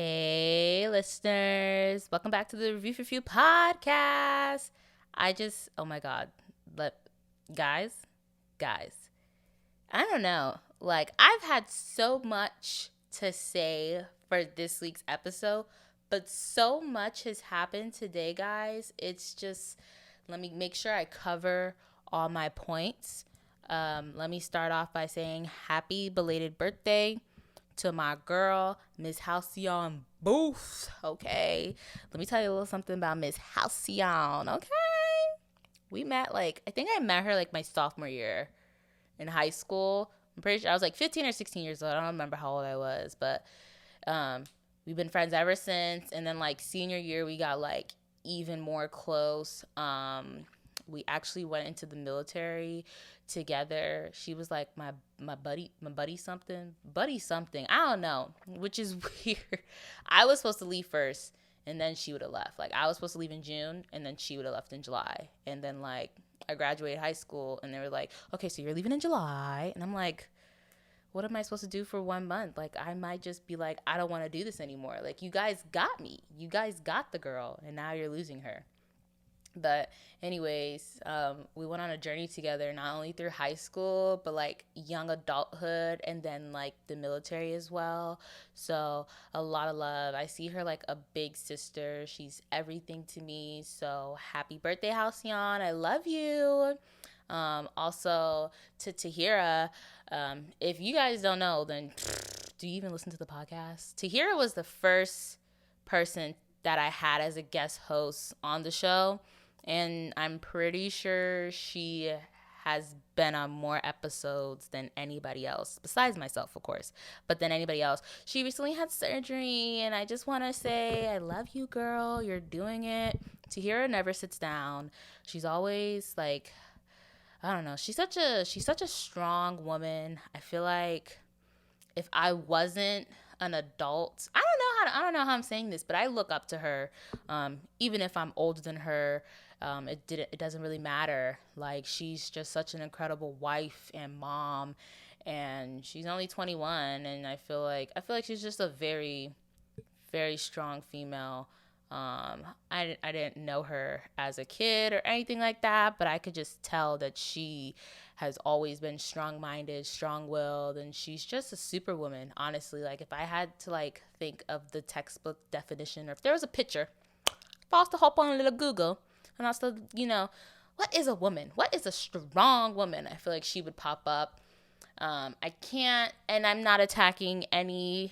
Hey, listeners. Welcome back to the Review for Few podcast. Oh my God. But, guys, I don't know. Like, I've had so much to say for this week's episode, but so much has happened today, guys. It's just, let me make sure I cover all my points. Let me start off by saying happy belated birthday to my girl, Miss Halcyon Booth. Okay. Let me tell you a little something about Miss Halcyon. Okay. I think I met her like my sophomore year in high school. I'm pretty sure I was like 15 or 16 years old. I don't remember how old I was, but um, we've been friends ever since. And then like senior year, we got like even more close. We actually went into the military together. She was like my buddy something. I don't know, which is weird. I was supposed to leave first, and then she would have left. Like I was supposed to leave in June, and then she would have left in July. And then like I graduated high school, and they were like, "Okay, so you're leaving in July," and I'm like, what am I supposed to do for 1 month? Like, I might just be like, I don't want to do this anymore. Like, you guys got me. You guys got the girl, and now you're losing her. But anyways, we went on a journey together, not only through high school, but like young adulthood and then like the military as well. So a lot of love. I see her like a big sister. She's everything to me. So happy birthday, Halcyon. I love you. Also to Tahira, if you guys don't know, then do you even listen to the podcast? Tahira was the first person that I had as a guest host on the show. And I'm pretty sure she has been on more episodes than anybody else, besides myself, of course, but than anybody else. She recently had surgery, and I just want to say, I love you, girl. You're doing it. Tahira never sits down. She's always like, I don't know. She's such a strong woman. I feel like if I wasn't an adult, I don't know how I'm saying this, but I look up to her. Even if I'm older than her, it doesn't really matter. Like she's just such an incredible wife and mom, and she's only 21, and I feel like she's just a very very strong female. I didn't know her as a kid or anything like that, but I could just tell that she has always been strong-minded, strong-willed, and she's just a superwoman, honestly. Like, if I had to, like, think of the textbook definition, or if there was a picture, if I was to hop on a little Google, and I was to, what is a woman? What is a strong woman? I feel like she would pop up. I can't, and I'm not attacking any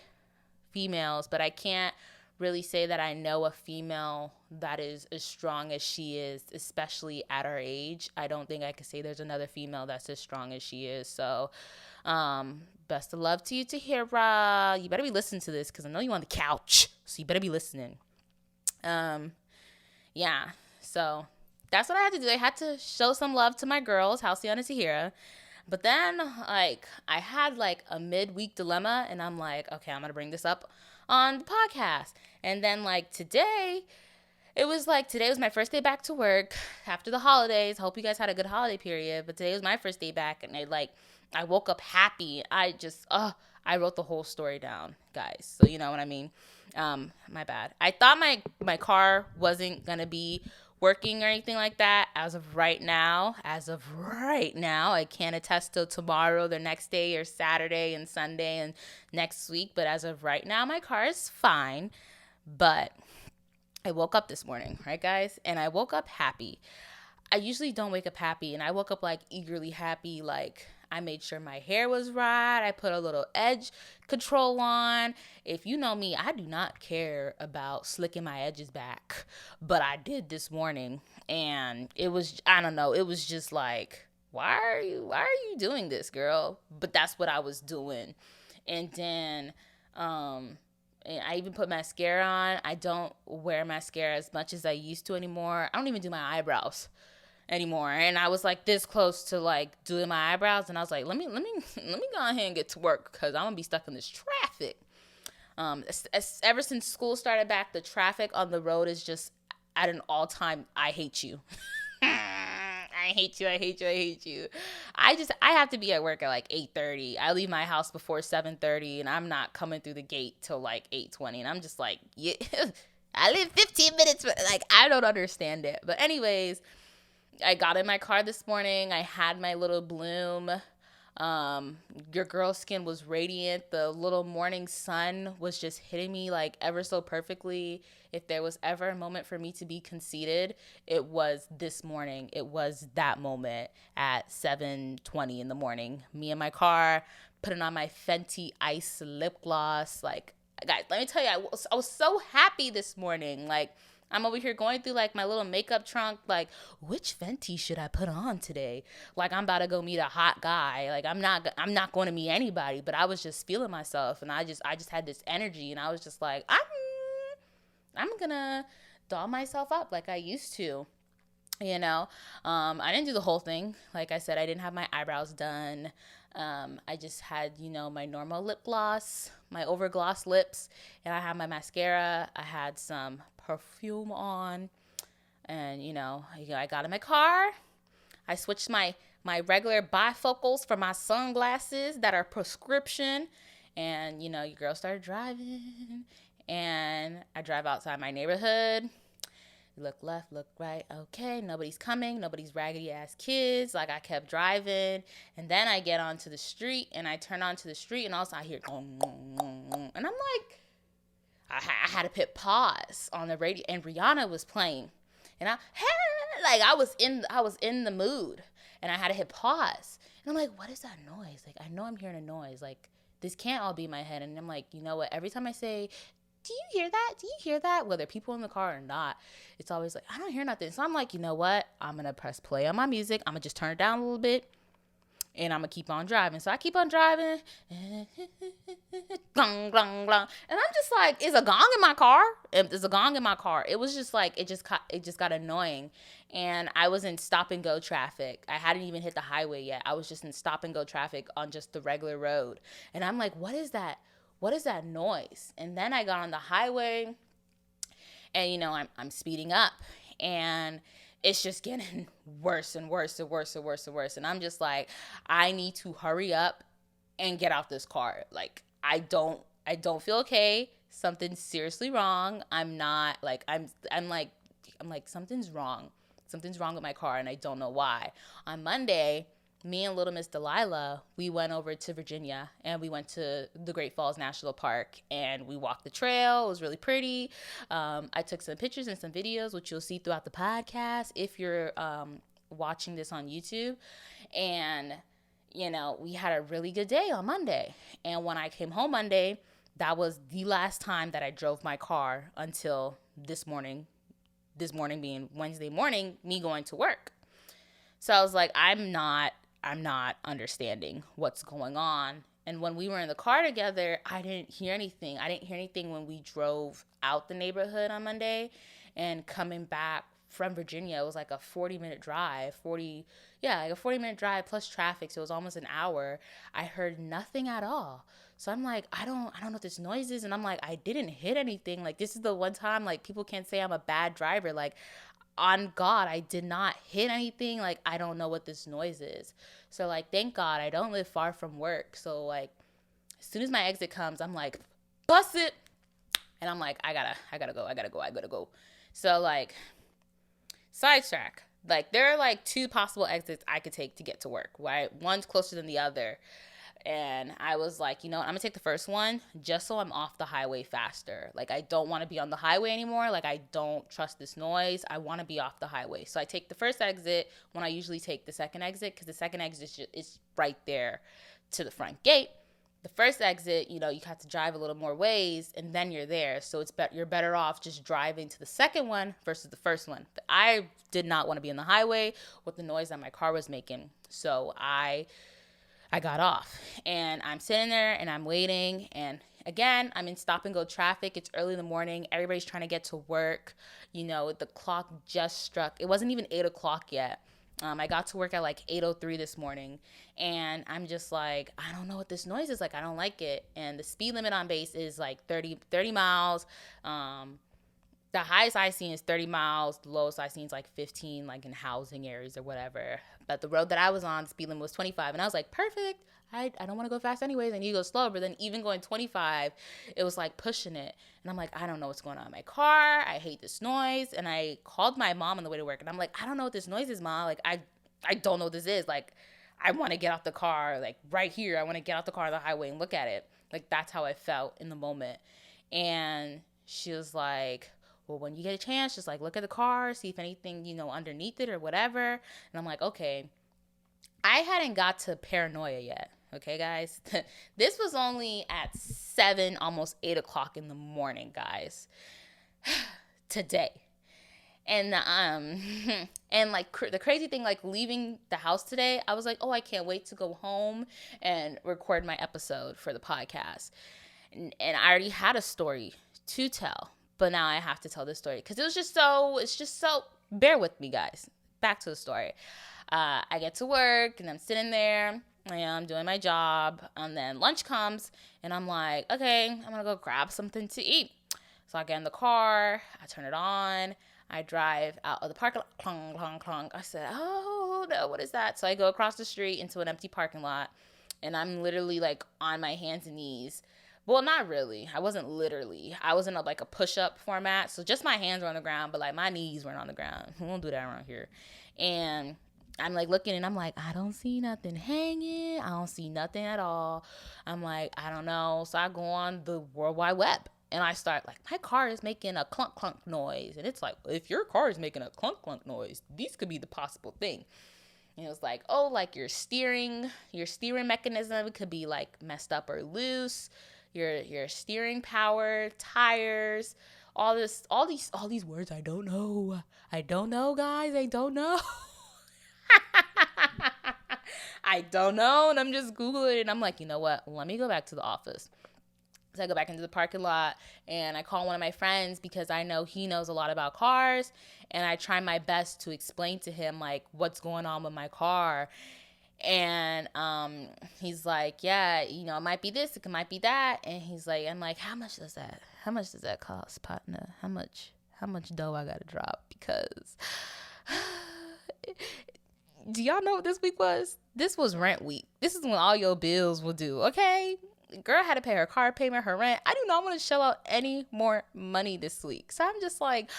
females, but I can't really say that I know a female that is as strong as she is, especially at her age. I don't think I could say there's another female that's as strong as she is. So, best of love to you, Tahira. You better be listening to this because I know you on the couch, so you better be listening. Yeah. So that's what I had to do. I had to show some love to my girls, Halcyon and Tahira. But then, like, I had, like, a midweek dilemma, and I'm like, okay, I'm going to bring this up on the podcast. And then, like, today was my first day back to work after the holidays. I hope you guys had a good holiday period. But today was my first day back, and I woke up happy. I wrote the whole story down, guys. So you know what I mean. My bad. I thought my car wasn't going to be working or anything like that. As of right now, I can't attest till tomorrow, the next day, or Saturday and Sunday and next week. But as of right now, my car is fine. But I woke up this morning, right, guys? And I woke up happy. I usually don't wake up happy, and I woke up like eagerly happy. Like, I made sure my hair was right. I put a little edge control on. If you know me, I do not care about slicking my edges back, but I did this morning, and it was, I don't know, it was just like, why are you doing this, girl? But that's what I was doing. And then and I even put mascara on. I don't wear mascara as much as I used to anymore. I don't even do my eyebrows anymore. And I was like this close to like doing my eyebrows, and I was like, let me go ahead and get to work because I'm gonna be stuck in this traffic. Ever since school started back, the traffic on the road is just at an all-time I hate you. I hate you. I have to be at work at like 8:30. I leave my house before 7:30, and I'm not coming through the gate till like 8:20. And I'm just like, yeah, I live 15 minutes. Like, I don't understand it. But anyways, I got in my car this morning. I had my little bloom. Your girl's skin was radiant. The little morning sun was just hitting me like ever so perfectly. If there was ever a moment for me to be conceited, it was this morning. It was that moment at 7:20 in the morning. Me in my car, putting on my Fenty Ice lip gloss. Like, guys, let me tell you, I was so happy this morning. Like, I'm over here going through like my little makeup trunk, like, which Fenty should I put on today? Like, I'm about to go meet a hot guy. Like, I'm not going to meet anybody, but I was just feeling myself, and I just had this energy, and I was just like, I'm gonna doll myself up like I used to. You know, I didn't do the whole thing. Like I said, I didn't have my eyebrows done. I just had, my normal lip gloss, my overgloss lips, and I had my mascara. I had some perfume on, and, I got in my car. I switched my regular bifocals for my sunglasses that are prescription, and, your girl started driving, and I drive outside my neighborhood. Look left, look right. Okay, nobody's coming. Nobody's raggedy ass kids. Like, I kept driving, and then I get onto the street, and I turn onto the street, and also I hear, and I'm like, I had to hit pause on the radio, and Rihanna was playing, and I was in the mood, and I had to hit pause, and I'm like, what is that noise? Like, I know I'm hearing a noise. Like, this can't all be my head. And I'm like, you know what? Every time I say, do you hear that? Do you hear that? Whether people in the car or not, it's always like, I don't hear nothing. So I'm like, you know what? I'm going to press play on my music. I'm going to just turn it down a little bit, and I'm going to keep on driving. So I keep on driving. Glong, glong, glong. And I'm just like, is a gong in my car? There's a gong in my car. It was just like, it just got annoying. And I was in stop and go traffic. I hadn't even hit the highway yet. I was just in stop and go traffic on just the regular road. And I'm like, what is that? What is that noise? And then I got on the highway, and, I'm speeding up, and it's just getting worse and worse and worse and worse and worse. And I'm just like, I need to hurry up and get out this car. Like, I don't feel okay. Something's seriously wrong. I'm not like, I'm like, something's wrong. Something's wrong with my car, and I don't know why. On Monday, me and little Miss Delilah, we went over to Virginia, and we went to the Great Falls National Park, and we walked the trail. It was really pretty. I took some pictures and some videos, which you'll see throughout the podcast if you're watching this on YouTube. And, we had a really good day on Monday. And when I came home Monday, that was the last time that I drove my car until this morning being Wednesday morning, me going to work. So I was like, I'm not understanding what's going on. And when we were in the car together, I didn't hear anything. I didn't hear anything when we drove out the neighborhood on Monday, and coming back from Virginia, it was like a 40-minute drive, like a 40-minute drive plus traffic. So it was almost an hour. I heard nothing at all. So I'm like, I don't know what this noise is. And I'm like, I didn't hit anything. Like, this is the one time, like, people can't say I'm a bad driver. Like, on God, I did not hit anything. Like, I don't know what this noise is. So, like, thank God I don't live far from work. So, like, as soon as my exit comes, I'm like, bust it. And I'm like, I gotta go. So, like, sidetrack. Like, there are like two possible exits I could take to get to work, right? One's closer than the other. And I was like, I'm going to take the first one just so I'm off the highway faster. Like, I don't want to be on the highway anymore. Like, I don't trust this noise. I want to be off the highway. So I take the first exit when I usually take the second exit, because the second exit is right there to the front gate. The first exit, you have to drive a little more ways, and then you're there. So you're better off just driving to the second one versus the first one. But I did not want to be on the highway with the noise that my car was making. So I got off, and I'm sitting there, and I'm waiting, and again, I'm in stop and go traffic. It's early in the morning. Everybody's trying to get to work. The clock just struck. It wasn't even 8 o'clock yet. I got to work at like 8:03 this morning, and I'm just like, I don't know what this noise is. Like, I don't like it. And the speed limit on base is like 30 miles. That the highest I seen is 30 miles. The lowest I seen is like 15, like in housing areas or whatever. But the road that I was on, the speed limit was 25. And I was like, perfect. I don't want to go fast anyways. I need to go slower. But then even going 25, it was like pushing it. And I'm like, I don't know what's going on in my car. I hate this noise. And I called my mom on the way to work. And I'm like, I don't know what this noise is, Mom. Like, I don't know what this is. Like, I want to get off the car. Like, right here. I want to get off the car on the highway and look at it. Like, that's how I felt in the moment. And she was like, well, when you get a chance, just like look at the car, see if anything, underneath it or whatever. And I'm like, okay. I hadn't got to paranoia yet. Okay, guys. This was only at 7, almost 8 o'clock in the morning, guys. Today. And and like the crazy thing, like leaving the house today, I was like, oh, I can't wait to go home and record my episode for the podcast. And I already had a story to tell, but now I have to tell this story because it's just so, bear with me, guys. Back to the story. I get to work and I'm sitting there and I'm doing my job, and then lunch comes and I'm like, okay, I'm going to go grab something to eat. So I get in the car, I turn it on, I drive out of the parking lot, clong, clong, clong. I said, oh no, what is that? So I go across the street into an empty parking lot, and I'm literally like on my hands and knees. Well, not really. I wasn't literally. I was in like a push-up format. So just my hands were on the ground, but like my knees weren't on the ground. We won't do that around here. And I'm like looking and I'm like, I don't see nothing hanging. I don't see nothing at all. I'm like, I don't know. So I go on the World Wide Web and I start like, my car is making a clunk clunk noise. And it's like, if your car is making a clunk clunk noise, these could be the possible thing. And it was like, oh, like your steering mechanism could be like messed up or loose. Your steering power, tires, all these words I don't know. I don't know, guys. I don't know. I don't know. And I'm just Googling it. And I'm like, you know what? Let me go back to the office. So I go back into the parking lot and I call one of my friends because I know he knows a lot about cars. And I try my best to explain to him like what's going on with my car. And he's like, yeah, it might be this, it might be that. And he's like, I'm like, how much does that cost, partner? How much dough I gotta drop? Because do y'all know what this week was? This was rent week. This is when all your bills will due, okay? Girl had to pay her car payment, her rent. I do not want to shell out any more money this week. So I'm just like,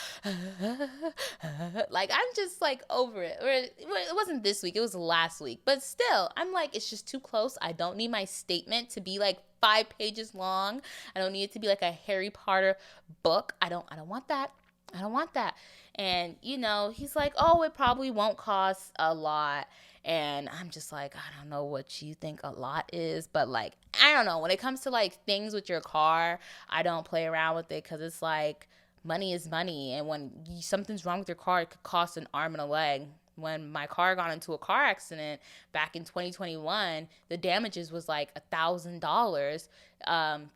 like, I'm just like over it. Or it wasn't this week. It was last week. But still, I'm like, it's just too close. I don't need my statement to be like 5 pages long. I don't need it to be like a Harry Potter book. I don't want that. I don't want that. And, he's like, oh, it probably won't cost a lot. And I'm just like, I don't know what you think a lot is, but like, I don't know. When it comes to like things with your car, I don't play around with it because it's like money is money. And when something's wrong with your car, it could cost an arm and a leg. When my car got into a car accident back in 2021, the damages was like $1,000.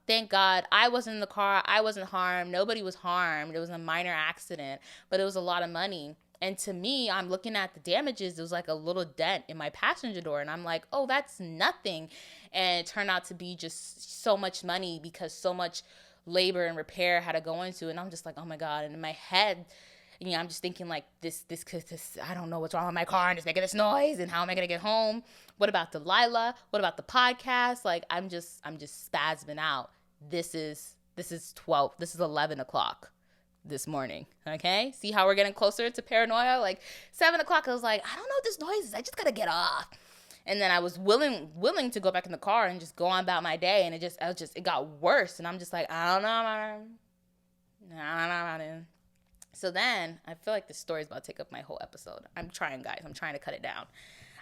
Thank God I wasn't in the car. I wasn't harmed. Nobody was harmed. It was a minor accident, but it was a lot of money. And to me, I'm looking at the damages. There was like a little dent in my passenger door. And I'm like, oh, that's nothing. And it turned out to be just so much money because so much labor and repair had to go into it. And I'm just like, oh my God. And in my head, I'm just thinking like this, I don't know what's wrong with my car and it's making this noise. And how am I going to get home? What about Delilah? What about the podcast? Like, I'm just spasming out. This is 11 o'clock. This morning, okay? See how we're getting closer to paranoia? Like 7 o'clock, I was like, I don't know what this noise is. I just gotta get off. And then I was willing to go back in the car and just go on about my day. And it got worse. And I'm just like, I don't know, man. So then I feel like this story is about to take up my whole episode. I'm trying, guys. I'm trying to cut it down.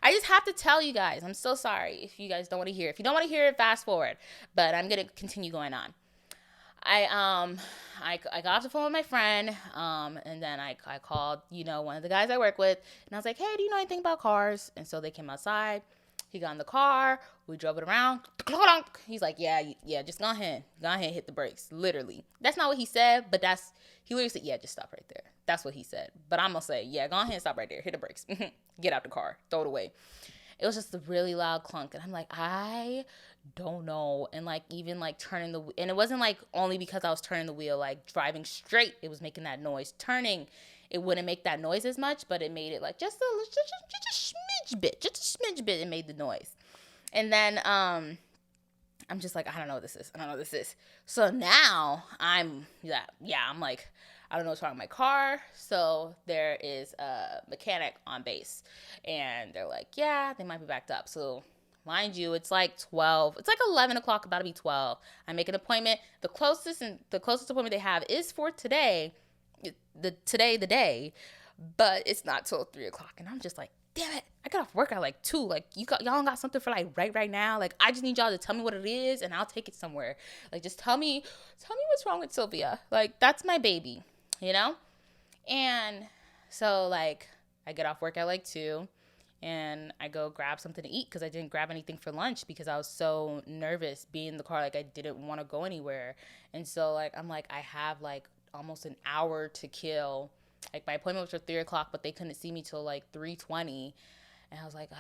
I just have to tell you guys. I'm so sorry if you guys don't want to hear it. If you don't want to hear it, fast forward. But I'm gonna continue going on. I got off the phone with my friend, and then I called, one of the guys I work with, and I was like, hey, do you know anything about cars? And so they came outside. He got in the car. We drove it around. He's like, yeah, just go ahead, hit the brakes. Literally. That's not what he said, but he literally said, yeah, just stop right there. That's what he said. But I'm going to say, yeah, go ahead and stop right there. Hit the brakes. Get out the car. Throw it away. It was just a really loud clunk. And I'm like, I don't know. And like, even like turning and it wasn't like only because I was turning the wheel, like driving straight, it was making that noise. Turning, it wouldn't make that noise as much, but it made it like just a smidge bit, it made the noise. And then, I'm just like, I don't know what this is. So now I'm like, I don't know what's wrong with my car. So there is a mechanic on base. And they're like, yeah, they might be backed up. So mind you, it's like 12. It's like 11 o'clock, about to be 12. I make an appointment. The closest appointment they have is for today. The day. But it's not till 3 o'clock. And I'm just like, damn it, I got off work at like 2. Like, y'all got something for like right now. Like, I just need y'all to tell me what it is and I'll take it somewhere. Like, just tell me what's wrong with Sylvia. Like, that's my baby, you know? And so like, I get off work at like 2 and I go grab something to eat because I didn't grab anything for lunch because I was so nervous being in the car. Like, I didn't want to go anywhere. And so like, I'm like, I have like almost an hour to kill. Like, my appointment was for 3 o'clock, but they couldn't see me till like 3:20. And I was like,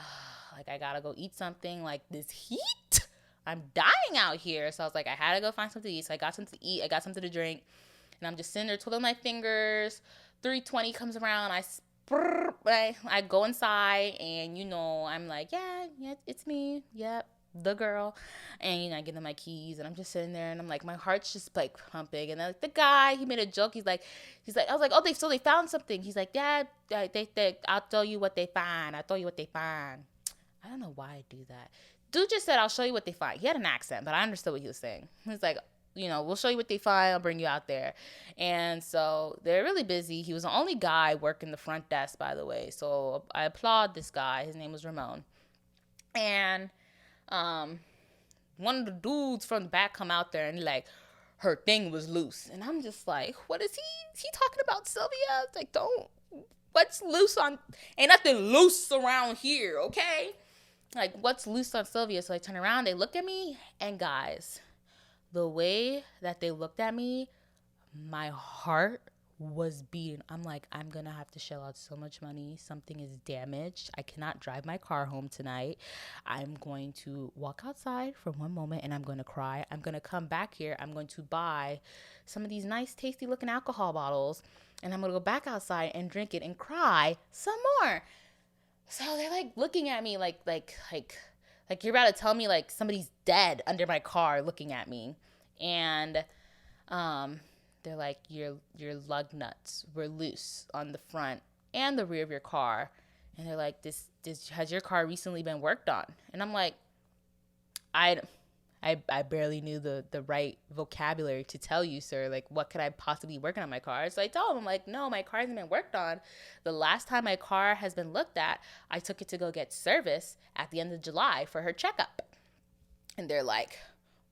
like, I gotta go eat something. Like, this heat, I'm dying out here. So I was like, I had to go find something to eat. So I got something to eat. I got something to drink. And I'm just sitting there twiddling my fingers. 3:20 comes around. I go inside, and, you know, I'm like, yeah, it's me. Yep, the girl. And, you know, I give them my keys, and I'm just sitting there, and I'm like, my heart's just like pumping. And then, like, the guy, he made a joke. He's like, I was like, oh, they found something. He's like, yeah, I'll tell you what they find. I don't know why I do that. Dude just said, I'll show you what they find. He had an accent, but I understood what he was saying. He's like, you know, we'll show you what they find. I'll bring you out there. And so they're really busy. He was the only guy working the front desk, by the way. So I applaud this guy. His name was Ramon. And one of the dudes from the back come out there and like, her thing was loose. And I'm just like, what is he talking about, Sylvia? It's like, what's loose on, ain't nothing loose around here, okay? Like, what's loose on Sylvia? So I turn around, they look at me, and guys, the way that they looked at me, my heart was beating. I'm like, I'm going to have to shell out so much money. Something is damaged. I cannot drive my car home tonight. I'm going to walk outside for one moment and I'm going to cry. I'm going to come back here. I'm going to buy some of these nice, tasty looking alcohol bottles and I'm going to go back outside and drink it and cry some more. So they're like looking at me like you're about to tell me like somebody's dead under my car looking at me. And they're like, your lug nuts were loose on the front and the rear of your car. And they're like, this has your car recently been worked on? And I'm like, I barely knew the right vocabulary to tell you, sir. Like, what could I possibly be working on my car? So I told them, I'm like, no, my car hasn't been worked on. The last time my car has been looked at, I took it to go get service at the end of July for her checkup. And they're like,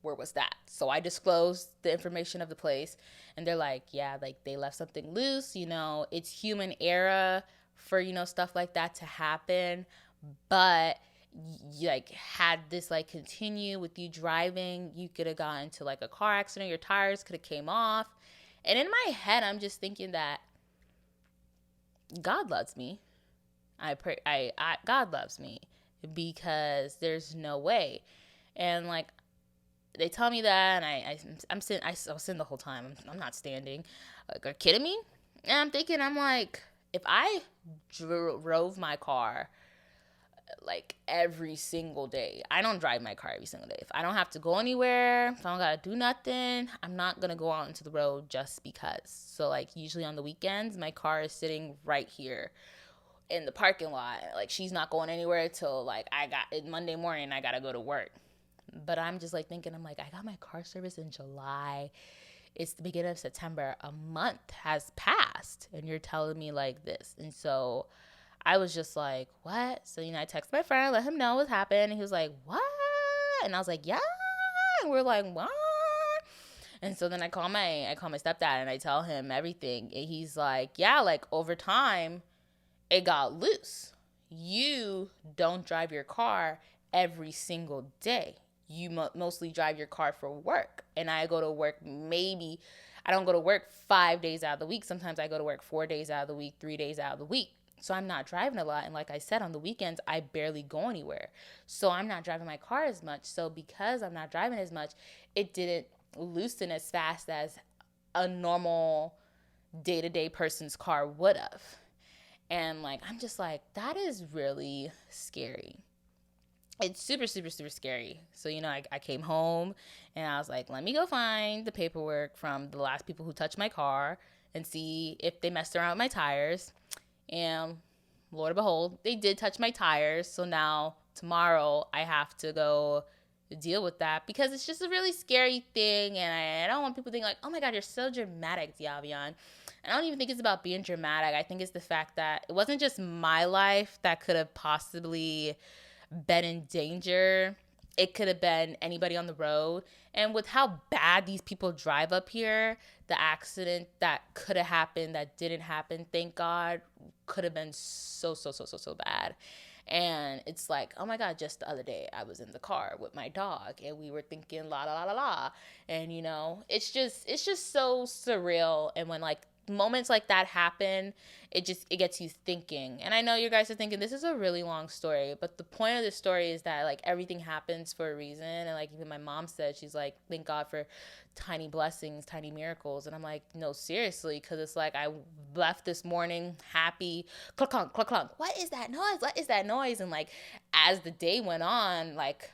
where was that? So I disclosed the information of the place and they're like, yeah, like they left something loose, you know, it's human error for, you know, stuff like that to happen. But like had this like continue with you driving, you could have gotten into like a car accident, your tires could have came off. And in my head, I'm just thinking that God loves me. God loves me because there's no way. And like, they tell me that, and I'm sitting. I was sitting the whole time. I'm not standing. Like, are you kidding me? And I'm thinking, I'm like, if I drove my car like every single day, I don't drive my car every single day. If I don't have to go anywhere, if I don't gotta do nothing, I'm not gonna go out into the road just because. So like usually on the weekends, my car is sitting right here in the parking lot. Like she's not going anywhere till like Monday morning. I gotta go to work. But I'm just like thinking, I'm like, I got my car service in July. It's the beginning of September. A month has passed and you're telling me like this. And so I was just like, what? So, you know, I texted my friend, let him know what happened. And he was like, what? And I was like, yeah. And we're like, what? And so then I call my stepdad and I tell him everything. And he's like, yeah, like over time, it got loose. You don't drive your car every single day. You mostly drive your car for work. And I go to work I don't go to work 5 days out of the week. Sometimes I go to work 4 days out of the week, 3 days out of the week. So I'm not driving a lot. And like I said, on the weekends, I barely go anywhere. So I'm not driving my car as much. So because I'm not driving as much, it didn't loosen as fast as a normal day-to-day person's car would have. And like, I'm just like, that is really scary. It's super, super, super scary. So, I came home and I was like, let me go find the paperwork from the last people who touched my car and see if they messed around with my tires. And Lord behold, they did touch my tires. So now tomorrow I have to go deal with that because it's just a really scary thing. And I don't want people to think like, oh my God, you're so dramatic, Diavion. I don't even think it's about being dramatic. I think it's the fact that it wasn't just my life that could have possibly been in danger. It could have been anybody on the road. And with how bad these people drive up here, the accident that could have happened, that didn't happen, thank God, could have been so, so, so, so, so bad. And it's like, oh my God, just the other day I was in the car with my dog and we were thinking la la la la la. And it's just so surreal. And when like moments like that happen, it gets you thinking. And I know you guys are thinking this is a really long story, but the point of the story is that like everything happens for a reason. And like even my mom said, she's like, thank God for tiny blessings, tiny miracles. And I'm like, no, seriously, because it's like I left this morning happy, clunk clunk clunk clunk, what is that noise? And like as the day went on, like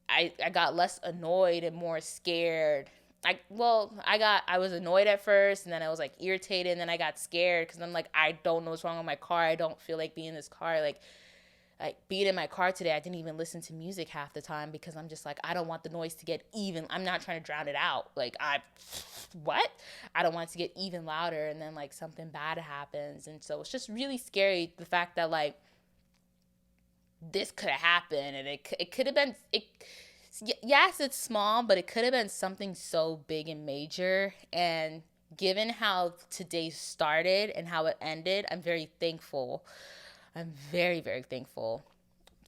I got less annoyed and more scared. I was annoyed at first, and then I was like irritated, and then I got scared because I'm like, I don't know what's wrong with my car. I don't feel like being in this car. Like being in my car today, I didn't even listen to music half the time because I'm just like, I don't want the noise to get even. I'm not trying to drown it out. Like I don't want it to get even louder, and then like something bad happens, and so it's just really scary the fact that like this could have happened, and it could have been it. Yes, it's small, but it could have been something so big and major. And given how today started and how it ended, I'm very thankful. I'm very, very thankful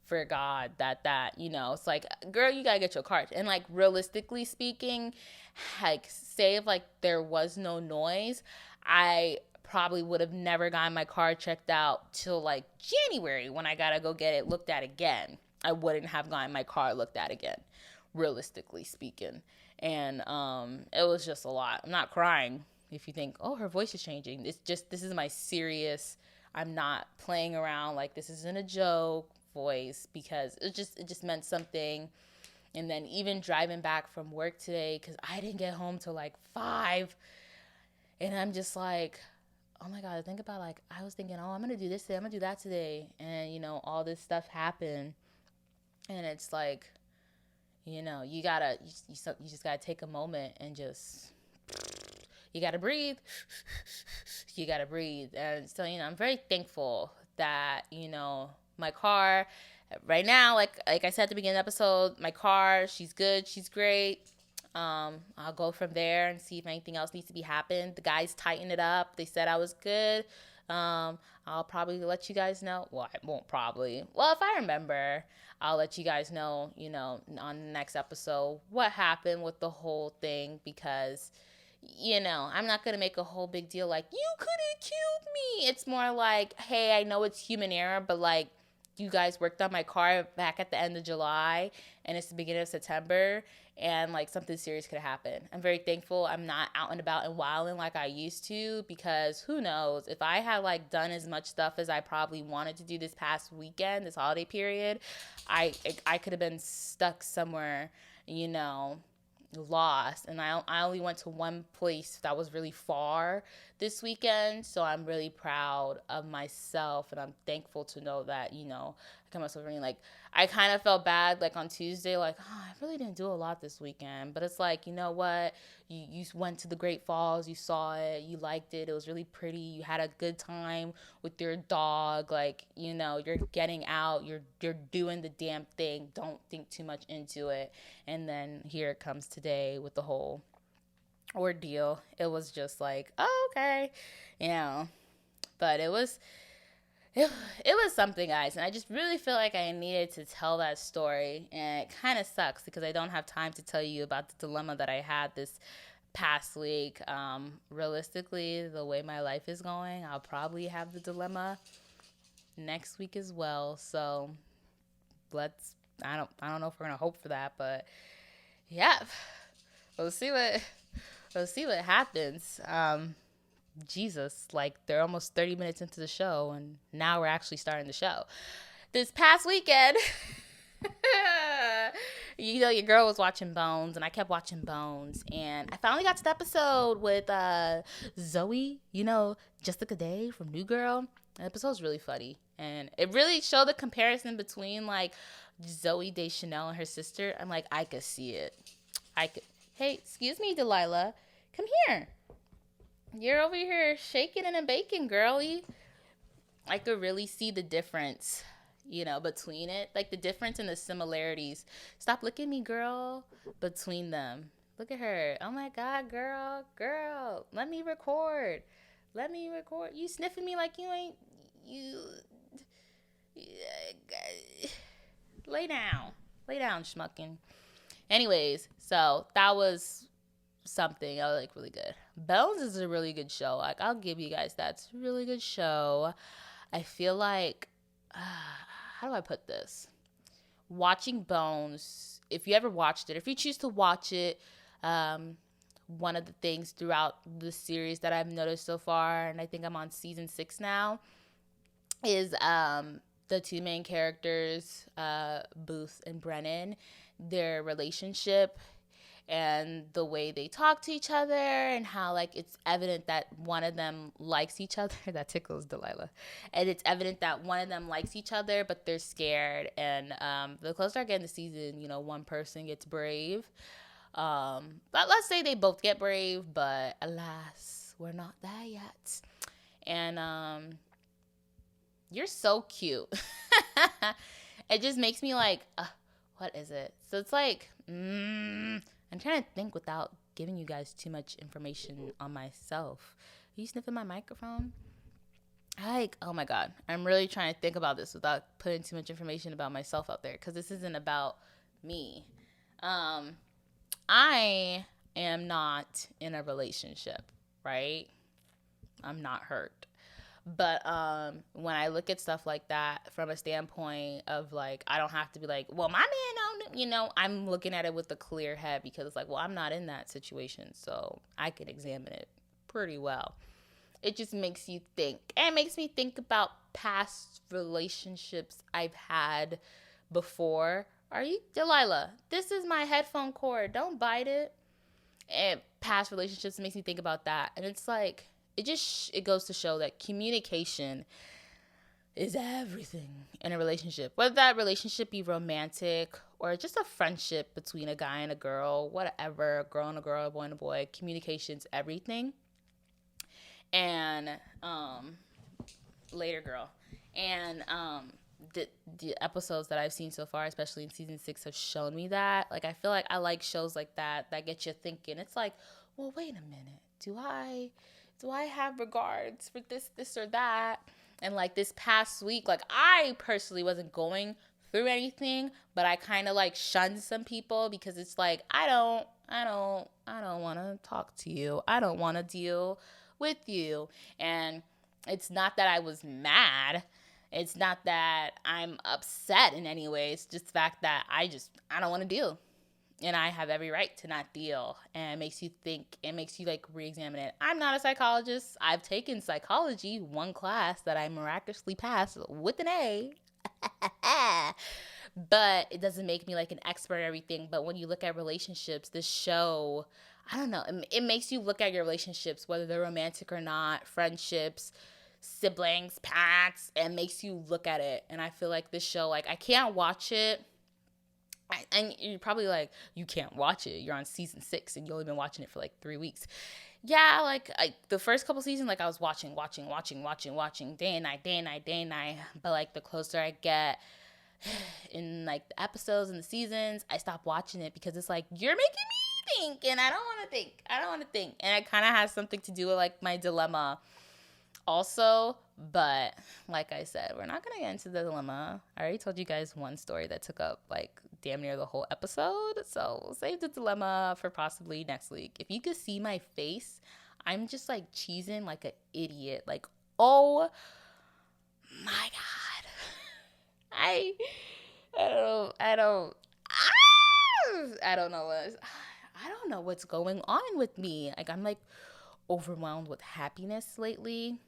for God that it's like, girl, you gotta get your car. And like realistically speaking, like say if like there was no noise, I probably would have never gotten my car checked out till like January when I gotta go get it looked at again. I wouldn't have gotten my car looked at again, realistically speaking. And it was just a lot. I'm not crying if you think, oh, her voice is changing. It's just, this is my serious, I'm not playing around, like this isn't a joke voice, because it just meant something. And then even driving back from work today, because I didn't get home till like 5, and I'm just like, oh my God, I think about like, I was thinking, oh, I'm gonna do this today, I'm gonna do that today, and all this stuff happened. And it's like, you just gotta take a moment and just, you gotta breathe. You gotta breathe. And so, I'm very thankful that, my car right now, like I said at the beginning of the episode, my car, she's good, she's great. I'll go from there and see if anything else needs to be happened. The guys tightened it up. They said I was good. I'll probably let you guys know. Well, I won't probably. Well, if I remember, I'll let you guys know, on the next episode what happened with the whole thing, because, I'm not going to make a whole big deal like, you could have killed me. It's more like, hey, I know it's human error, but like, you guys worked on my car back at the end of July and it's the beginning of September, and like something serious could happen. I'm very thankful I'm not out and about and wilding like I used to, because who knows, if I had like done as much stuff as I probably wanted to do this past weekend, this holiday period, I could have been stuck somewhere, lost. And I only went to one place that was really far this weekend, so I'm really proud of myself, and I'm thankful to know that, I got myself running. Like, I kind of felt bad like on Tuesday, like, oh, I really didn't do a lot this weekend, but it's like, you know what, you went to the Great Falls, you saw it, you liked it, it was really pretty, you had a good time with your dog, like, you're getting out, you're doing the damn thing, don't think too much into it. And then here it comes today with the whole ordeal. It was just like, oh, okay, but it was something, guys, and I just really feel like I needed to tell that story. And it kind of sucks because I don't have time to tell you about the dilemma that I had this past week. Realistically, the way my life is going, I'll probably have the dilemma next week as well. So let's, I don't know if we're gonna hope for that, but yeah, we'll see what happens. Jesus, like they're almost 30 minutes into the show and now we're actually starting the show. This past weekend, your girl was watching Bones and I kept watching Bones and I finally got to the episode with Zoe, Jessica Day from New Girl. The episode's really funny and it really showed the comparison between like Zoe Deschanel and her sister. I'm like, I could see it. Hey, excuse me, Delilah, come here. You're over here shaking and baking, girlie. I could really see the difference, between it. Like the difference and the similarities. Stop looking at me, girl. Between them. Look at her. Oh my God, girl. Let me record. You sniffing me like you ain't. Lay down. Schmucking. Anyways, so that was something I like really good. Bones is a really good show. Like, I'll give you guys that. It's a really good show. I feel like, how do I put this? Watching Bones, if you ever watched it, if you choose to watch it, one of the things throughout the series that I've noticed so far, and I think I'm on season 6 now, is the two main characters, Booth and Brennan, their relationship and the way they talk to each other and how like it's evident that one of them likes each other. That tickles Delilah. And it's evident that one of them likes each other, but they're scared. And the closer I get in the season, one person gets brave. But let's say they both get brave, but alas, we're not there yet. And you're so cute. It just makes me like, what is it? So it's like, I'm trying to think without giving you guys too much information on myself. Are you sniffing my microphone? Oh my God. I'm really trying to think about this without putting too much information about myself out there because this isn't about me. I am not in a relationship, right? I'm not hurt. But when I look at stuff like that from a standpoint of like, I don't have to be like, well, my man don't, I'm looking at it with a clear head because it's like, well, I'm not in that situation, so I can examine it pretty well. It just makes you think. And it makes me think about past relationships I've had before. Are you, Delilah? This is my headphone cord. Don't bite it. And past relationships makes me think about that. And it's like, it goes to show that communication is everything in a relationship. Whether that relationship be romantic or just a friendship between a guy and a girl, whatever, a girl and a girl, a boy and a boy, communication's everything. And later, girl. And the episodes that I've seen so far, especially in season 6, have shown me that. Like, I feel like I like shows like that get you thinking. It's like, well, wait a minute. Do I have regards for this or that? And like this past week, like I personally wasn't going through anything, but I kind of like shunned some people because it's like, I don't want to talk to you. I don't want to deal with you. And it's not that I was mad. It's not that I'm upset in any way. It's just the fact that I don't want to deal. And I have every right to not deal. And it makes you think. It makes you like re-examine it. I'm not a psychologist. I've taken psychology, one class that I miraculously passed with an A. But it doesn't make me like an expert at everything. But when you look at relationships, this show, I don't know. It makes you look at your relationships, whether they're romantic or not, friendships, siblings, pets. It makes you look at it. And I feel like this show, like I can't watch it. And you're probably like, you can't watch it. You're on season 6 and you've only been watching it for like 3 weeks. Yeah, like the first couple seasons, like I was watching day and night. But like the closer I get in like the episodes and the seasons, I stop watching it because it's like, you're making me think and I don't want to think. And it kind of has something to do with like my dilemma also. But like I said, we're not going to get into the dilemma. I already told you guys one story that took up like damn near the whole episode. So we'll save the dilemma for possibly next week. If you could see my face, I'm just like cheesing like an idiot. Like, oh my God. I I don't know I don't know what's going on with me. Like I'm like overwhelmed with happiness lately.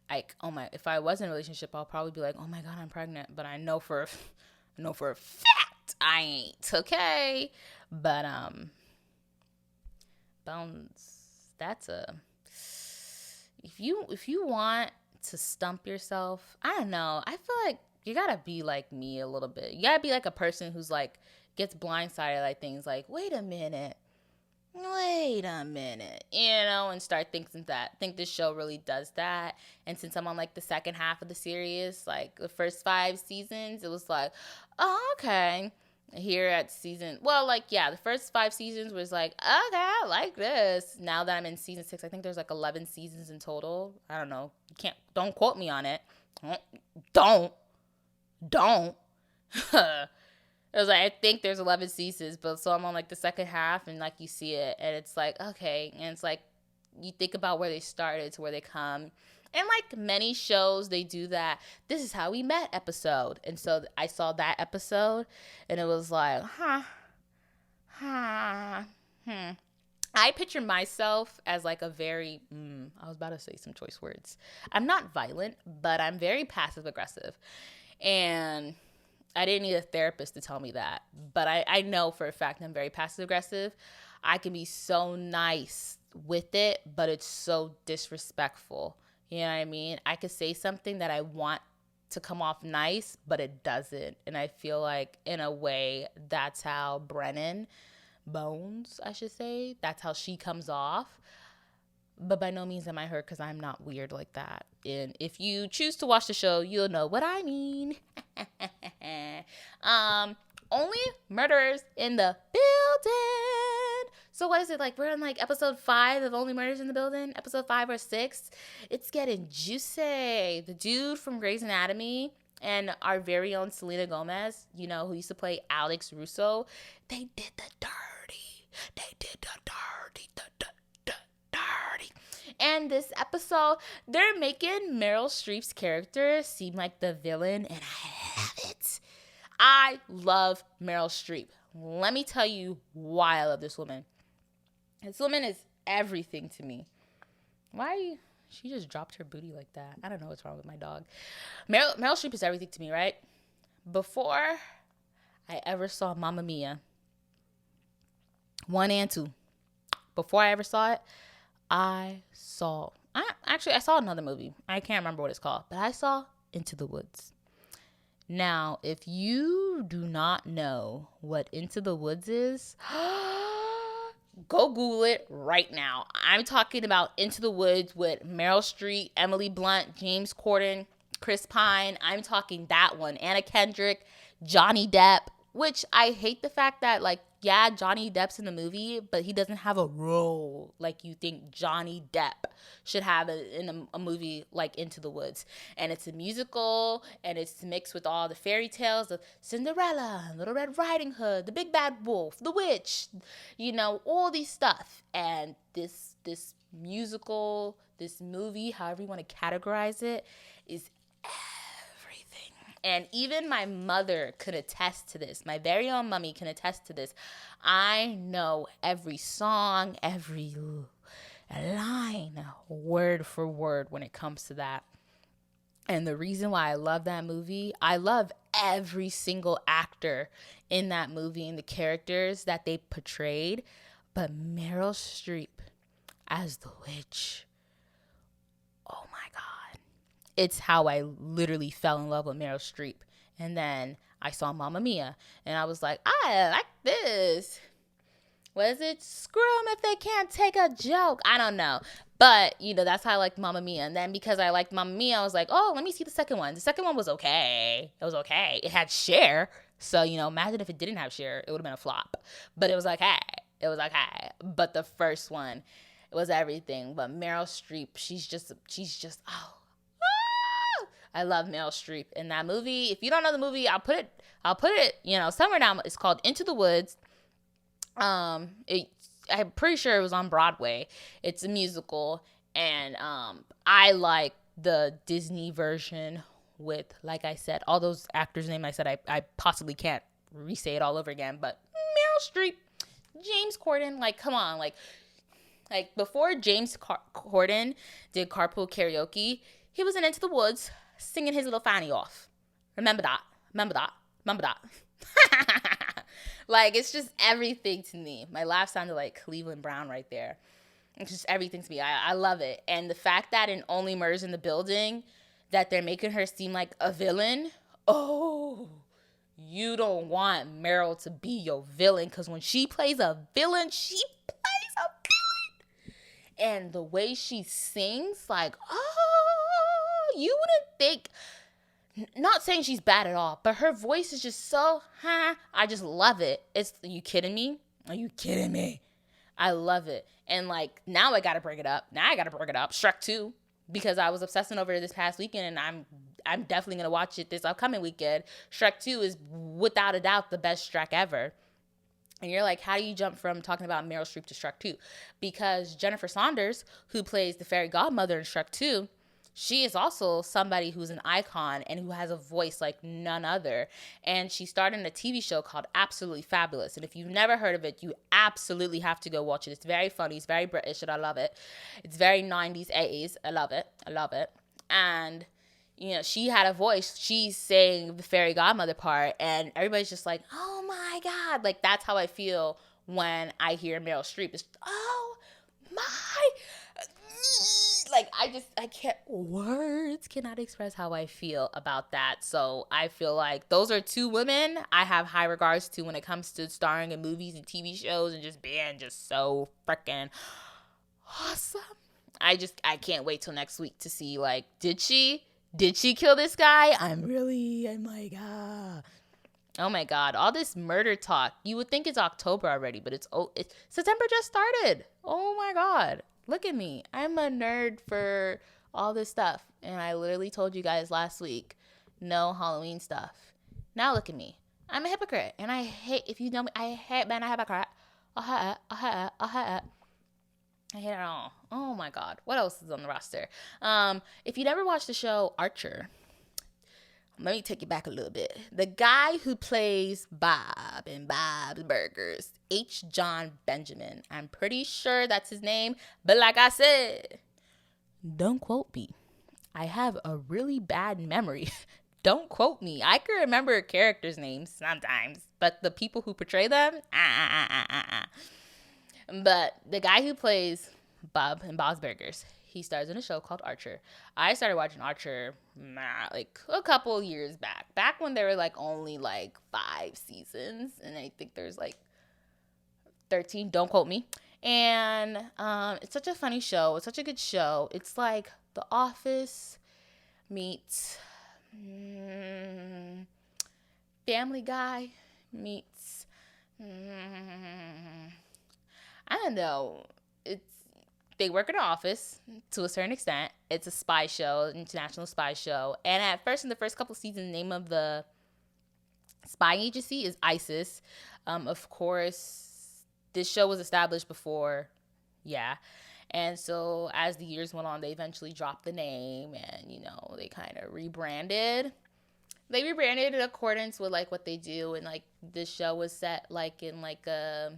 Like oh my, if I was in a relationship, I'll probably be like, oh my god, I'm pregnant. But I know for a fact I ain't. Okay, but Bones. That's a if you want to stump yourself, I don't know. I feel like you gotta be like me a little bit. You gotta be like a person who's like gets blindsided like things like, wait a minute, and start thinking think this show really does that. And since I'm on like the second half of the series, like the first 5 seasons, it was like, oh, okay. Here at season, well, like, yeah, the first 5 seasons was like, okay, I like this. Now that I'm in season 6, I think there's like 11 seasons in total. I don't know. Don't quote me on it. Don't. It was like, I think there's 11 seasons, but so I'm on like the second half, and like you see it, and it's like, okay. And it's like, you think about where they started to where they come. And like many shows, they do that. This is how we met episode. And so I saw that episode, and it was like, I picture myself as like a very, I was about to say some choice words. I'm not violent, but I'm very passive aggressive. And I didn't need a therapist to tell me that. But I know for a fact I'm very passive aggressive. I can be so nice with it, but it's so disrespectful. You know what I mean? I could say something that I want to come off nice, but it doesn't. And I feel like, in a way, that's how Bones, I should say, that's how she comes off. But by no means am I her, because I'm not weird like that. And if you choose to watch the show, you'll know what I mean. Only murderers in the building. So what is it like? We're on like episode 5 of Only Murders in the Building, episode 5 or 6. It's getting juicy. The dude from Grey's Anatomy and our very own Selena Gomez, who used to play Alex Russo, they did the dirty. And this episode, they're making Meryl Streep's character seem like the villain, and I love it. I love Meryl Streep. Let me tell you why I love this woman. This woman is everything to me. She just dropped her booty like that. I don't know what's wrong with my dog. Meryl Streep is everything to me, right? Before I ever saw Mamma Mia 1 and 2, before I ever saw it, I saw another movie. I can't remember what it's called, but I saw Into the Woods. Now, if you do not know what Into the Woods is, go Google it right now. I'm talking about Into the Woods with Meryl Streep, Emily Blunt, James Corden, Chris Pine. I'm talking that one. Anna Kendrick, Johnny Depp, which I hate the fact that, like, yeah, Johnny Depp's in the movie, but he doesn't have a role like you think Johnny Depp should have in a movie like Into the Woods. And it's a musical, and it's mixed with all the fairy tales of Cinderella, Little Red Riding Hood, the Big Bad Wolf, the Witch, all these stuff. And this musical, this movie, however you want to categorize it, is everything. And even my mother could attest to this. My very own mommy can attest to this. I know every song, every line, word for word when it comes to that. And the reason why I love that movie, I love every single actor in that movie and the characters that they portrayed. But Meryl Streep as the witch, oh my God. It's how I literally fell in love with Meryl Streep. And then I saw Mamma Mia, and I was like, I like this. Was it screw them if they can't take a joke? I don't know. But, that's how I liked Mamma Mia. And then because I liked Mamma Mia, I was like, oh, let me see the second one. The second one was okay. It was okay. It had Cher. So, imagine if it didn't have Cher. It would have been a flop. But it was okay. But the first one, it was everything. But Meryl Streep, she's just, I love Meryl Streep in that movie. If you don't know the movie, I'll put it, somewhere down. It's called Into the Woods. I'm pretty sure it was on Broadway. It's a musical, and I like the Disney version with, like I said, all those actors' names I said I possibly can't re-say it all over again, but Meryl Streep, James Corden, like, come on, like before James Corden did Carpool Karaoke, he was in Into the Woods singing his little fanny off. Remember that. Remember that. Remember that. Like, it's just everything to me. My laugh sounded like Cleveland Brown right there. It's just everything to me. I love it. And the fact that in Only Murders in the Building, that they're making her seem like a villain. Oh, you don't want Meryl to be your villain, because when she plays a villain, she plays a villain. And the way she sings, like, oh, you wouldn't think. Not saying she's bad at all, but her voice is just so, I just love it. Are you kidding me? Are you kidding me? I love it. And like, now I gotta bring it up. Shrek 2, because I was obsessing over it this past weekend, and I'm definitely gonna watch it this upcoming weekend. Shrek 2 is without a doubt the best Shrek ever. And you're like, how do you jump from talking about Meryl Streep to Shrek 2? Because Jennifer Saunders, who plays the fairy godmother in Shrek 2, she is also somebody who's an icon and who has a voice like none other. And she starred in a TV show called Absolutely Fabulous. And if you've never heard of it, you absolutely have to go watch it. It's very funny. It's very British, and I love it. It's very 90s, 80s. I love it. I love it. And, you know, she had a voice. She's saying the fairy godmother part, and everybody's just like, oh my God. Like, that's how I feel when I hear Meryl Streep. It's, oh my, like, I can't, words cannot express how I feel about that. So I feel like those are two women I have high regards to when it comes to starring in movies and TV shows and just being just so freaking awesome. I can't wait till next week to see, like, did she kill this guy? I'm like, oh my God, all this murder talk. You would think it's October already, but it's September just started. Oh my God. Look at me. I'm a nerd for all this stuff. And I literally told you guys last week, no Halloween stuff. Now look at me. I'm a hypocrite. And I hate, if you know me, I hate being a hypocrite. I hate it all. Oh my God. What else is on the roster? If you never watched the show Archer, let me take you back a little bit. The guy who plays Bob in Bob's Burgers, H. John Benjamin. I'm pretty sure that's his name. But like I said, don't quote me. I have a really bad memory. Don't quote me. I can remember characters' names sometimes, but the people who portray them, But the guy who plays Bob in Bob's Burgers, he stars in a show called Archer. I started watching Archer like a couple years back when there were like only like 5 seasons, and I think there's like 13. Don't quote me. And it's such a funny show. It's such a good show. It's like The Office meets Family Guy meets I don't know. They work in an office to a certain extent. It's a spy show, international spy show. And at first, in the first couple seasons, the name of the spy agency is ISIS. Of course, this show was established before, yeah. And so as the years went on, they eventually dropped the name, and, you know, they kind of rebranded. They rebranded in accordance with, like, what they do. And, like, this show was set, like, in, like, a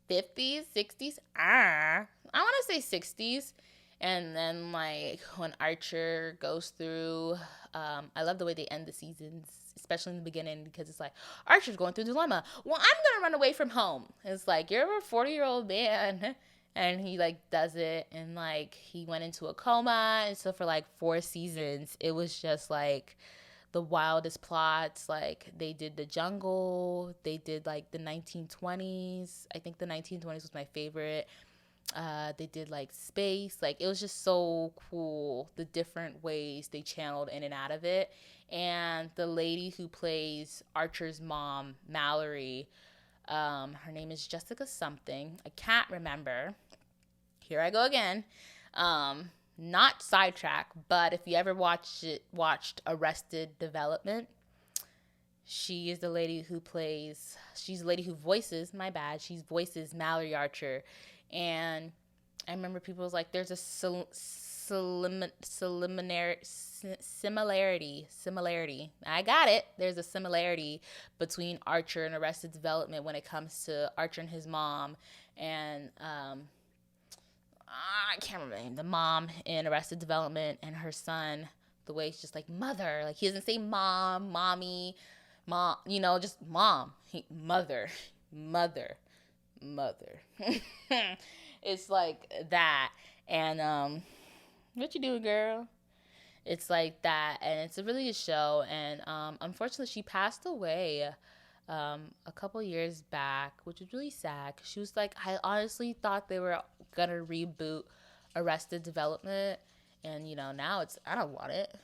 50s, 60s, I want to say 60s. And then, like, when Archer goes through, I love the way they end the seasons, especially in the beginning, because it's like, Archer's going through a dilemma. Well, I'm going to run away from home. It's like, you're a 40-year-old man. And he, like, does it. And, like, he went into a coma. And so for, like, 4 seasons, it was just, like, the wildest plots. Like, they did the jungle. They did, like, the 1920s. I think the 1920s was my favorite. They did, like, space. Like, it was just so cool, the different ways they channeled in and out of it. And the lady who plays Archer's mom, Mallory, her name is Jessica something. I can't remember. Here I go again. Not sidetrack, but if you ever watched Arrested Development, she is the lady who voices Mallory Archer. And I remember people was like, there's a similarity. I got it. There's a similarity between Archer and Arrested Development when it comes to Archer and his mom, and I can't remember the name. The mom in Arrested Development and her son. The way he's just like mother, like he doesn't say mom, mommy, mom, just mom. Mother, mother, mother. It's like that. And what you doing, girl? It's like that, and it's a really good show. And unfortunately, she passed away a couple years back, which was really sad. 'Cause she was like, I honestly thought they were gonna reboot Arrested Development, and now I don't want it.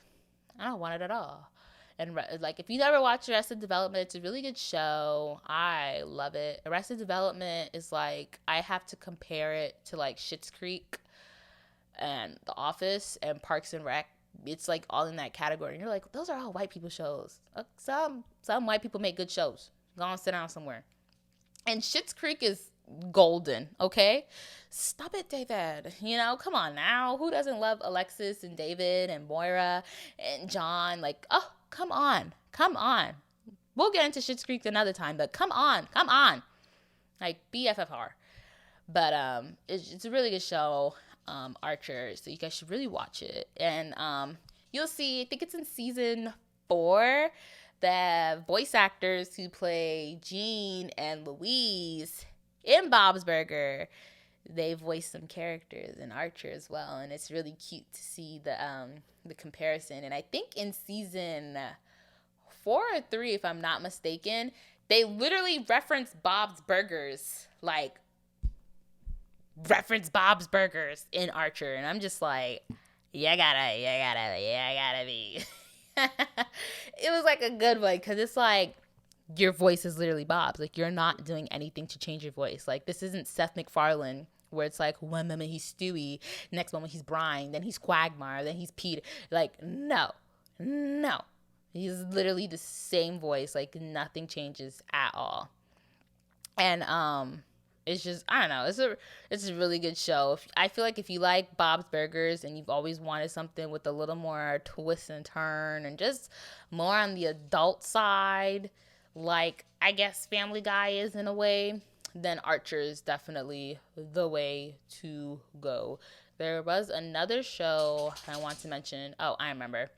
I don't want it at all. And like, if you never watched Arrested Development, it's a really good show. I love it. Arrested Development is like, I have to compare it to like Schitt's Creek and The Office and Parks and Rec. It's like all in that category. And you're like, those are all white people shows. Some white people make good shows. Go on, sit down somewhere. And Schitt's Creek is golden, okay? Stop it, David. Come on now. Who doesn't love Alexis and David and Moira and John? Like, oh, come on. We'll get into Schitt's Creek another time, but come on. Like, BFFR. But it's a really good show, Archer, so you guys should really watch it. And you'll see, I think it's in season 4, the voice actors who play Gene and Louise in Bob's Burger, they voice some characters in Archer as well, and it's really cute to see the comparison. And I think in season 4 or 3, if I'm not mistaken, they literally reference Bob's Burgers, like reference Bob's Burgers in Archer, and I'm just like, you gotta be. It was like a good one, because it's like, your voice is literally Bob's. Like, you're not doing anything to change your voice. Like, this isn't Seth MacFarlane, where it's like, one moment he's Stewie, next moment he's Brian, then he's Quagmire, then he's Peter. Like, no. He's literally the same voice. Like, nothing changes at all. And it's just, I don't know, it's a really good show. I feel like if you like Bob's Burgers and you've always wanted something with a little more twist and turn and just more on the adult side, like I guess Family Guy is in a way, then Archer is definitely the way to go. There was another show I want to mention. Oh, I remember.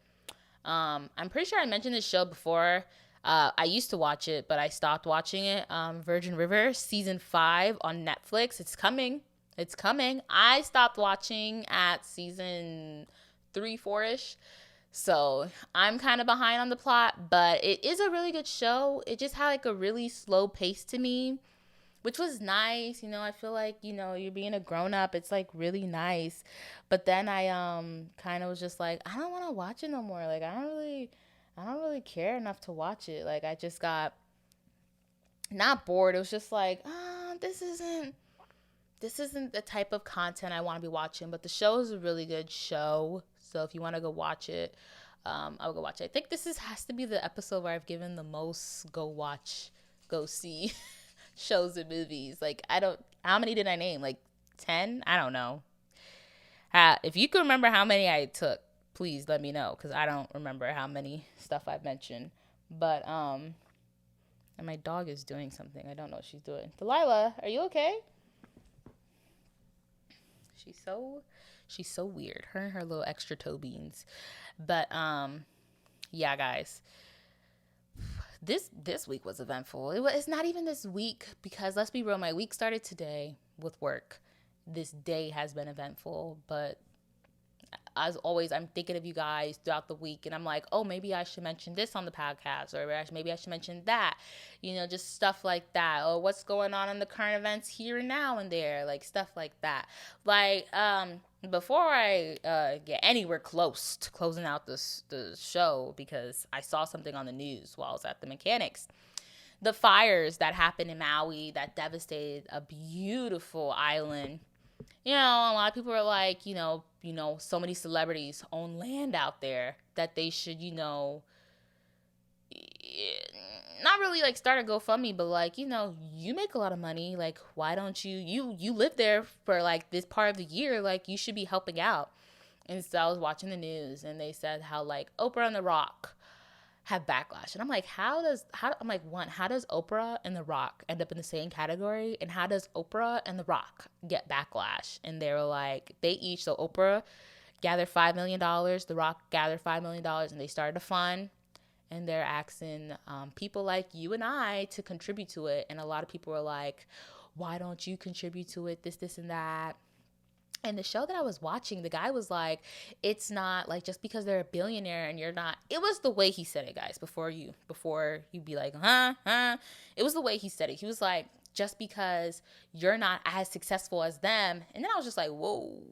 I'm pretty sure I mentioned this show before. I used to watch it, but I stopped watching it. Virgin River, season 5 on Netflix. It's coming. I stopped watching at season 3, 4-ish. So I'm kind of behind on the plot, but it is a really good show. It just had like a really slow pace to me, which was nice. I feel like, you're being a grown up. It's like really nice. But then I kind of was just like, I don't want to watch it no more. Like, I don't really care enough to watch it. Like, I just got not bored. It was just like, this isn't the type of content I want to be watching. But the show is a really good show. So if you want to go watch it, I'll go watch it. I think this has to be the episode where I've given the most go see shows and movies. Like, how many did I name? Like 10? I don't know. If you can remember how many I took, please let me know, because I don't remember how many stuff I've mentioned. But and my dog is doing something. I don't know what she's doing. Delilah, are you okay? She's so weird. Her and her little extra toe beans. But yeah, guys. This week was eventful. It's not even this week, because let's be real, my week started today with work. This day has been eventful, but as always, I'm thinking of you guys throughout the week, and I'm like, oh, maybe I should mention this on the podcast, or maybe I should mention that, just stuff like that, or what's going on in the current events here and now and there, like stuff like that. Like, before I get anywhere close to closing out the show, because I saw something on the news while I was at the mechanics, the fires that happened in Maui that devastated a beautiful island. A lot of people are like, so many celebrities own land out there that they should, not really like start a GoFundMe, but like, you make a lot of money. Like, why don't you live there for like this part of the year? Like, you should be helping out. And so I was watching the news and they said how like Oprah and The Rock have backlash. And I'm like, how does Oprah and The Rock end up in the same category? And how does Oprah and The Rock get backlash? And they were like, they each, so Oprah gathered $5 million, The Rock gathered $5 million, and they started a fund. And they're asking people like you and I to contribute to it. And a lot of people were like, why don't you contribute to it? This, and that. And the show that I was watching, the guy was like, it's not like just because they're a billionaire and you're not. It was the way he said it, guys, before you be like, huh. It was the way he said it. He was like, just because you're not as successful as them. And then I was just like, whoa.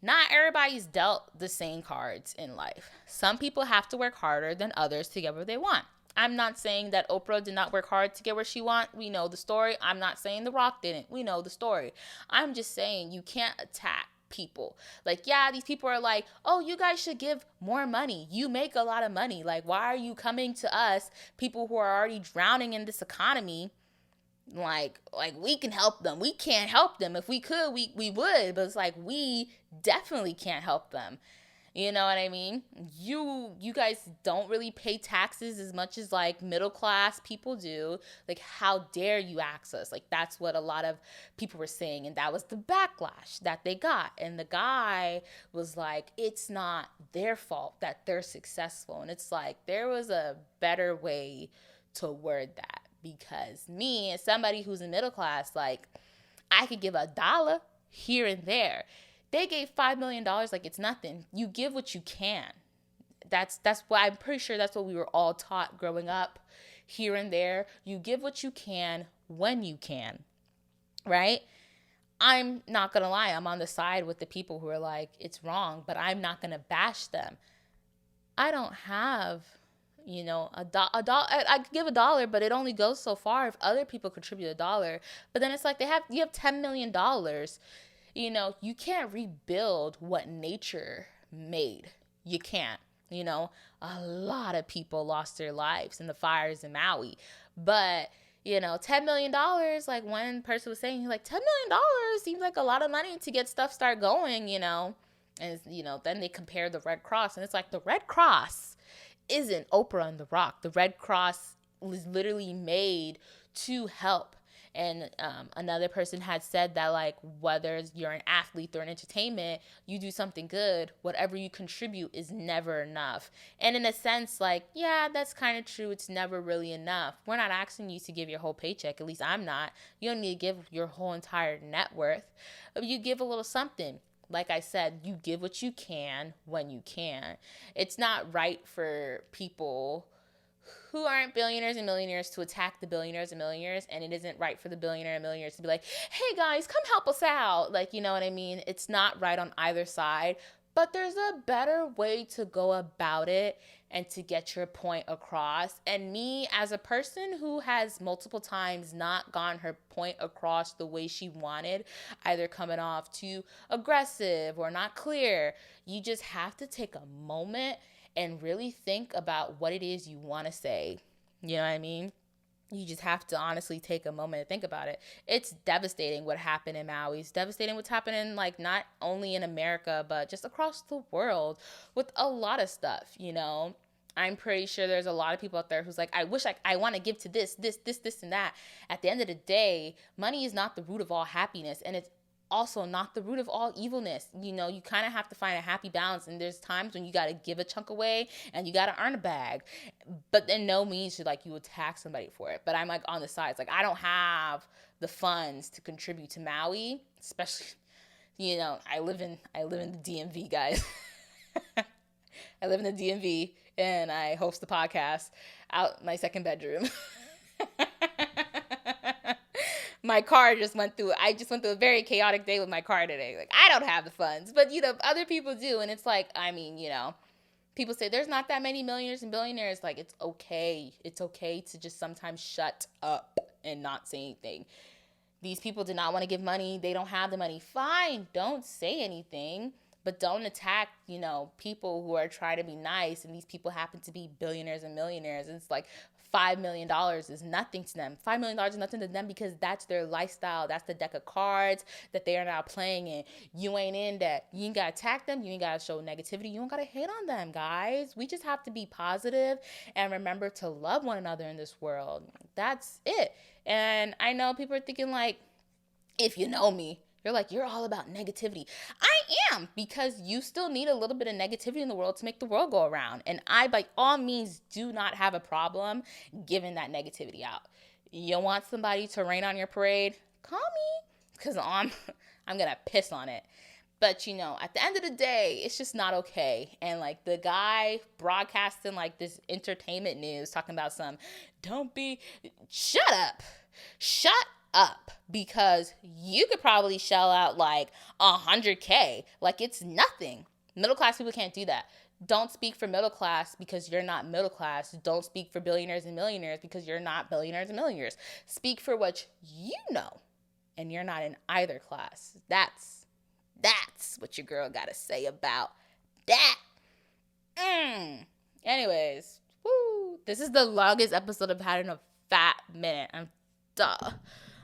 Not everybody's dealt the same cards in life. Some people have to work harder than others to get what they want. I'm not saying that Oprah did not work hard to get where she want. We know the story. I'm not saying The Rock didn't. We know the story. I'm just saying you can't attack people. Like, yeah, these people are like, oh, you guys should give more money. You make a lot of money. Like, why are you coming to us, people who are already drowning in this economy? Like we can help them. We can't help them. If we could, we would. But it's like, we definitely can't help them. You know what I mean? You guys don't really pay taxes as much as like middle class people do. Like, how dare you ask us? Like, that's what a lot of people were saying. And that was the backlash that they got. And the guy was like, it's not their fault that they're successful. And it's like, there was a better way to word that. Because me, as somebody who's in middle class, like, I could give $1 here and there. They gave $5 million like it's nothing. You give what you can. That's what I'm pretty sure that's what we were all taught growing up, here and there. You give what you can when you can, right? I'm not going to lie. I'm on the side with the people who are like, it's wrong, but I'm not going to bash them. I don't have, a dollar. I could give $1, but it only goes so far if other people contribute $1. But then it's like you have $10 million. You can't rebuild what nature made. You can't. A lot of people lost their lives in the fires in Maui. But, $10 million, like one person was saying, like, $10 million seems like a lot of money to get stuff start going, And, then they compare the Red Cross. And it's like, the Red Cross isn't Oprah and The Rock. The Red Cross was literally made to help. And another person had said that, like, whether you're an athlete or an entertainment, you do something good, whatever you contribute is never enough. And in a sense, like, yeah, that's kind of true. It's never really enough. We're not asking you to give your whole paycheck. At least I'm not. You don't need to give your whole entire net worth. You give a little something. Like I said, you give what you can when you can. It's not right for people who aren't billionaires and millionaires to attack the billionaires and millionaires, and it isn't right for the billionaire and millionaires to be like, hey guys, come help us out. Like, you know what I mean? It's not right on either side, but there's a better way to go about it and to get your point across. And me, as a person who has multiple times not gotten her point across the way she wanted, either coming off too aggressive or not clear, you just have to take a moment and really think about what it is you want to say. You know what I mean? You just have to honestly take a moment to think about it. It's devastating what happened in Maui. It's devastating what's happening, like, not only in America, but just across the world with a lot of stuff, I'm pretty sure there's a lot of people out there who's like, I wish I want to give to this, and that. At the end of the day, money is not the root of all happiness, and it's also not the root of all evilness. You kind of have to find a happy balance, and there's times when you got to give a chunk away and you got to earn a bag, but in no means should, like, you attack somebody for it. But I'm, like, on the sides, like, I don't have the funds to contribute to Maui, especially, I live in the DMV, guys. I live in the DMV and I host the podcast out my second bedroom. My car I just went through a very chaotic day with my car today. Like, I don't have the funds, but, other people do. And it's like, I mean, people say there's not that many millionaires and billionaires. Like, it's okay. It's okay to just sometimes shut up and not say anything. These people did not want to give money. They don't have the money. Fine. Don't say anything, but don't attack, people who are trying to be nice. And these people happen to be billionaires and millionaires. And it's like, $5 million is nothing to them. $5 million is nothing to them because that's their lifestyle. That's the deck of cards that they are now playing in. You ain't in that. You ain't got to attack them. You ain't got to show negativity. You don't got to hate on them, guys. We just have to be positive and remember to love one another in this world. That's it. And I know people are thinking like, if you know me, you're like, you're all about negativity. I am, because you still need a little bit of negativity in the world to make the world go around. And I, by all means, do not have a problem giving that negativity out. You want somebody to rain on your parade? Call me, because I'm going to piss on it. But, you know, at the end of the day, it's just not okay. And, like, the guy broadcasting, like, this entertainment news talking about shut up, because you could probably shell out like $100K. Like, it's nothing. Middle class people can't do that. Don't speak for middle class because you're not middle class. Don't speak for billionaires and millionaires because you're not billionaires and millionaires. Speak for what you know, and you're not in either class. That's what your girl got to say about that. Anyways, woo. This is the longest episode I've had in a fat minute.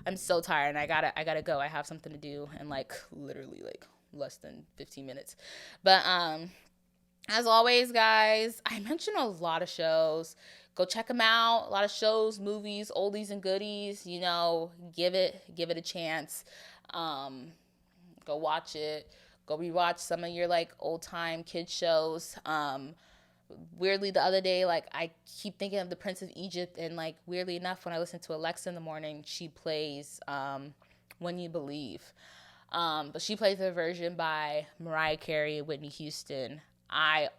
I'm so tired, and I gotta go. I have something to do in like literally like less than 15 minutes. But as always, guys, I mentioned a lot of shows. Go check them out. A lot of shows, movies, oldies and goodies. You know, give it a chance. Go watch it. Go rewatch some of your like old time kid shows. Weirdly, the other day, like, I keep thinking of the Prince of Egypt, and like, weirdly enough, when I listen to Alexa in the morning, she plays When You Believe. But she plays a version by Mariah Carey and Whitney Houston. I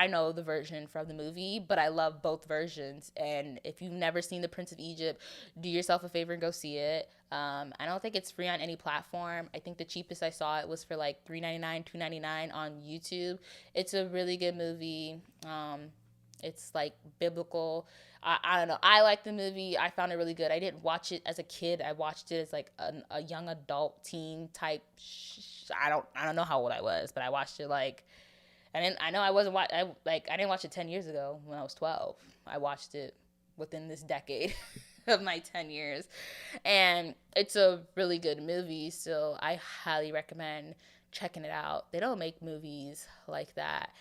know the version from the movie, but I love both versions. And if you've never seen The Prince of Egypt, do yourself a favor and go see it. I don't think it's free on any platform. I think the cheapest I saw it was for like $3.99, $2.99 on YouTube. It's a really good movie. It's like biblical. I don't know. I like the movie. I found it really good. I didn't watch it as a kid. I watched it as like a young adult teen type. I don't know how old I was, but I watched it like. I didn't watch it 10 years ago when I was 12. I watched it within this decade of my 10 years. And it's a really good movie, so I highly recommend checking it out. They don't make movies like that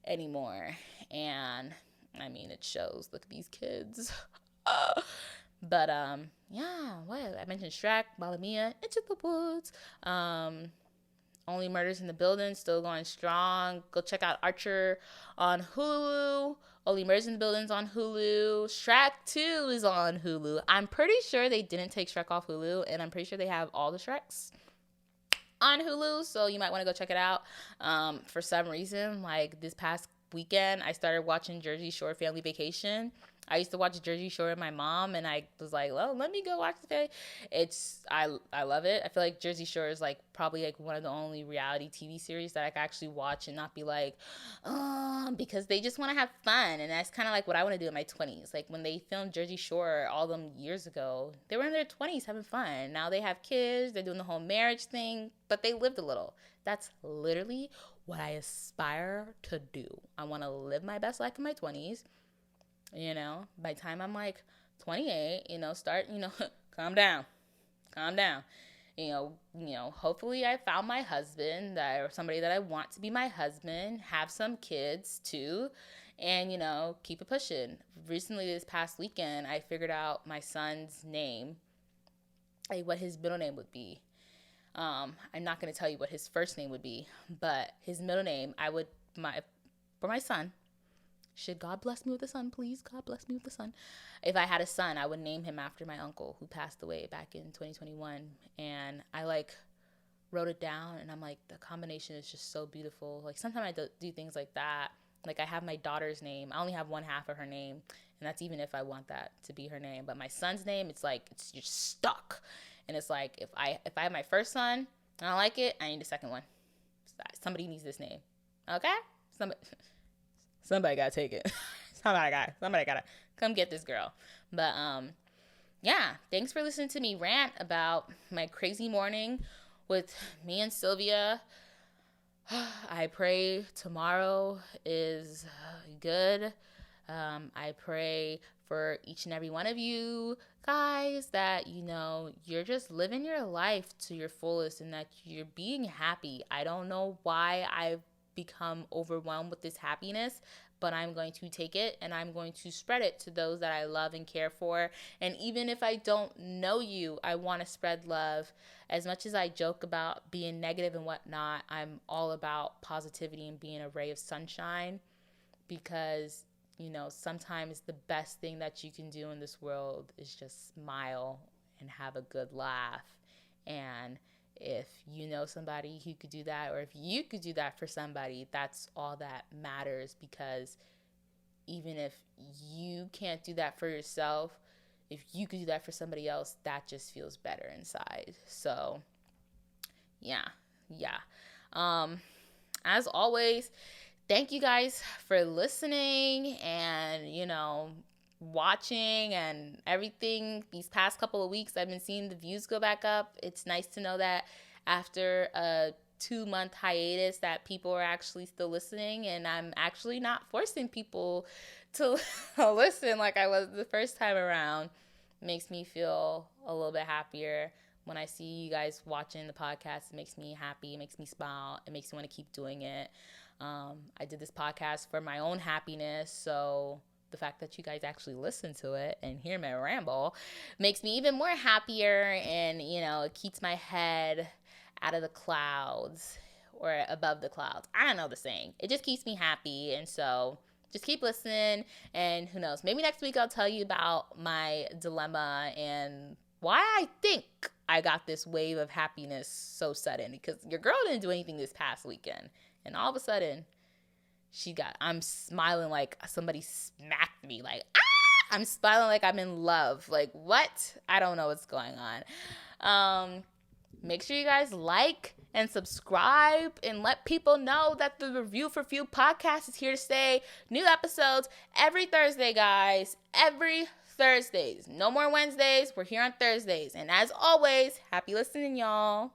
anymore. And I mean, it shows. Look at these kids. But yeah, what? I mentioned Shrek, Mamma Mia, Into the Woods. Only Murders in the Building, still going strong. Go check out Archer on Hulu. Only Murders in the Building's on Hulu. Shrek 2 is on Hulu. I'm pretty sure they didn't take Shrek off Hulu, and I'm pretty sure they have all the Shreks on Hulu, so you might want to go check it out. For some reason, like this past weekend, I started watching Jersey Shore Family Vacation. I used to watch Jersey Shore with my mom, and I was like, well, let me go watch the I love it. I feel like Jersey Shore is like probably like one of the only reality TV series that I can actually watch and not be like, because they just want to have fun. And that's kind of like what I want to do in my 20s. Like when they filmed Jersey Shore all them years ago, they were in their 20s having fun. Now they have kids, they're doing the whole marriage thing, but they lived a little. That's literally what I aspire to do. I want to live my best life in my 20s. You know, by the time I'm like 28, start, calm down. You know, hopefully I found my husband or somebody that I want to be my husband, have some kids too, and, keep it pushing. Recently, this past weekend, I figured out my son's name, like what his middle name would be. I'm not going to tell you what his first name would be, but his middle name, for my son, should God bless me with a son, please? God bless me with a son. If I had a son, I would name him after my uncle who passed away back in 2021. And I wrote it down, and I'm like, the combination is just so beautiful. Like sometimes I do things like that. Like I have my daughter's name. I only have one half of her name, and that's even if I want that to be her name. But my son's name, it's like you're stuck. And it's like if I have my first son, I don't like it, I need a second one. Somebody needs this name. Okay? Somebody gotta take it. Somebody gotta come get this girl. But yeah, thanks for listening to me rant about my crazy morning with me and Sylvia. I pray tomorrow is good. I pray for each and every one of you guys that, you're just living your life to your fullest and that you're being happy. I don't know why I've become overwhelmed with this happiness, but I'm going to take it and I'm going to spread it to those that I love and care for. And even if I don't know you, I want to spread love. As much as I joke about being negative and whatnot, I'm all about positivity and being a ray of sunshine, because sometimes the best thing that you can do in this world is just smile and have a good laugh. And if you know somebody who could do that, or if you could do that for somebody, that's all that matters. Because even if you can't do that for yourself, if you could do that for somebody else, that just feels better inside. So yeah. As always, thank you guys for listening and, watching and everything. These past couple of weeks, I've been seeing the views go back up. It's nice to know that after a 2-month hiatus that people are actually still listening, and I'm actually not forcing people to listen like I was the first time around. It makes me feel a little bit happier when I see you guys watching the podcast. It makes me happy. It makes me smile. It makes me want to keep doing it. I did this podcast for my own happiness, so the fact that you guys actually listen to it and hear me ramble makes me even more happier, and it keeps my head out of the clouds or above the clouds. I don't know the saying. It just keeps me happy, and so just keep listening, and who knows, maybe next week I'll tell you about my dilemma and why I think I got this wave of happiness so sudden, because your girl didn't do anything this past weekend. And all of a sudden, I'm smiling like somebody smacked me. Like, I'm smiling like I'm in love. Like, what? I don't know what's going on. Make sure you guys like and subscribe and let people know that the Review for Few podcast is here to stay. New episodes every Thursday, guys. Every Thursdays. No more Wednesdays. We're here on Thursdays. And as always, happy listening, y'all.